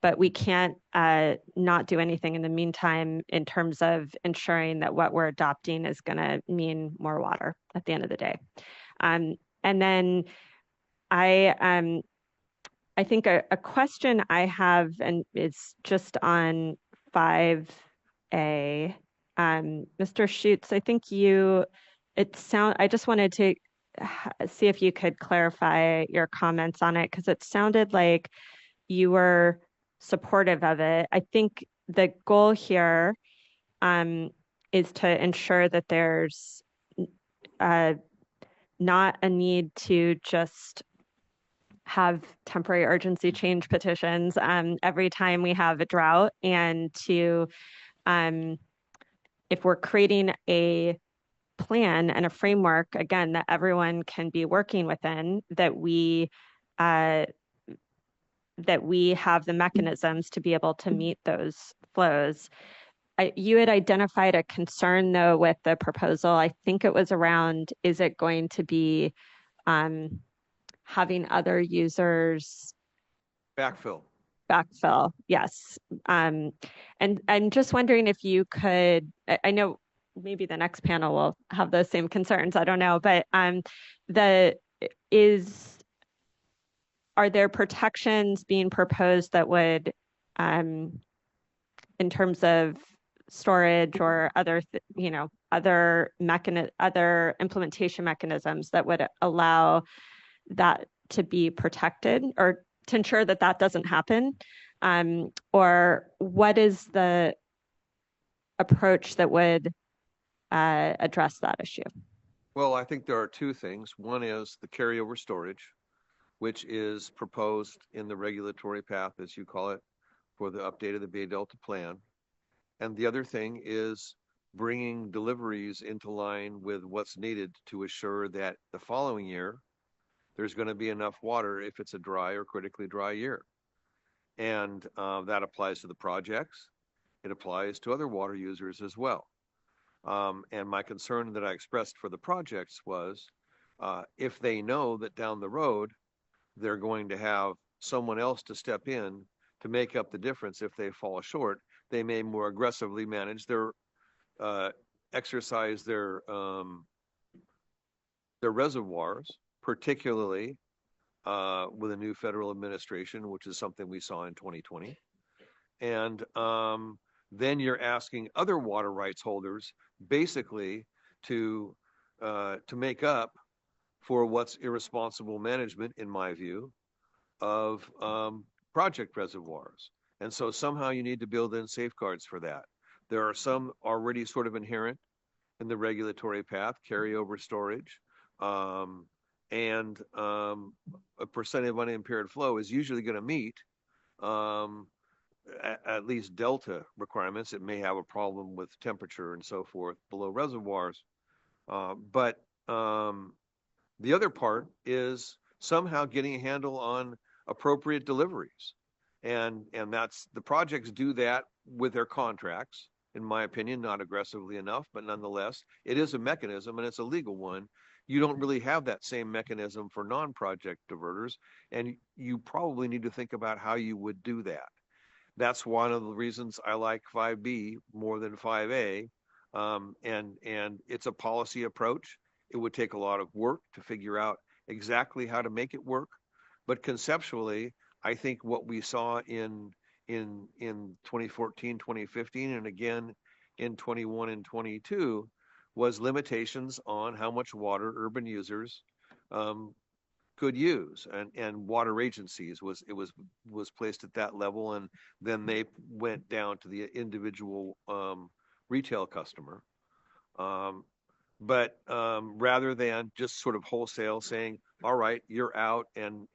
but we can't not do anything in the meantime in terms of ensuring that what we're adopting is going to mean more water at the end of the day. Um, and then I I think a question I have and is just on 5A. Mr. Schutz, I think I just wanted to see if you could clarify your comments on it because it sounded like you were supportive of it. I think the goal here um, is to ensure that there's uh, not a need to just have temporary urgency change petitions every time we have a drought, and to um, if we're creating a plan and a framework again that everyone can be working within, uh, that we have the mechanisms to be able to meet those flows. You had identified a concern though with the proposal. I think it was around, is it going to be um, having other users Backfill. backfill? Yes. Um, and I'm just wondering if you could, I know maybe the next panel will have those same concerns. I don't know, but the is are there protections being proposed that would um, in terms of storage or other, other implementation mechanisms that would allow that to be protected or to ensure that that doesn't happen? Or what is the approach that would address that issue? Well, I think there are two things. One is the carryover storage, which is proposed in the regulatory path, as you call it, for the update of the Bay Delta plan. And the other thing is bringing deliveries into line with what's needed to assure that the following year there's going to be enough water if it's a dry or critically dry year. And that applies to the projects. It applies to other water users as well. And my concern that I expressed for the projects was if they know that down the road they're going to have someone else to step in to make up the difference if they fall short, they may more aggressively manage uh, exercise their reservoirs, particularly with a new federal administration, which is something we saw in 2020. And then you're asking other water rights holders basically to make up for what's irresponsible management, in my view, of project reservoirs. And so somehow you need to build in safeguards for that. There are some already sort of inherent in the regulatory path, carryover storage, um, and a percent of unimpaired flow is usually going to meet um, at least delta requirements. It may have a problem with temperature and so forth below reservoirs. But the other part is somehow getting a handle on appropriate deliveries. And that's the projects do that with their contracts, in my opinion, not aggressively enough, but nonetheless, it is a mechanism and it's a legal one. You don't really have that same mechanism for non-project diverters, and you probably need to think about how you would do that. That's one of the reasons I like 5B more than 5A. And it's a policy approach. It would take a lot of work to figure out exactly how to make it work. But conceptually, I think what we saw in 2014, 2015, and again in 21 and 22 was limitations on how much water urban users um, could use, and water agencies was placed at that level, and then they went down to the individual retail customer. um, but rather than just sort of wholesale saying, all right, you're out, and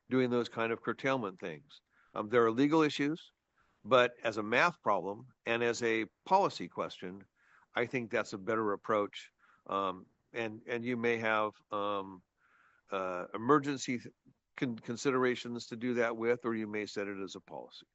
doing those kind of curtailment things. There are legal issues, but as a math problem and as a policy question, I think that's a better approach. And you may have emergency considerations to do that with, or you may set it as a policy.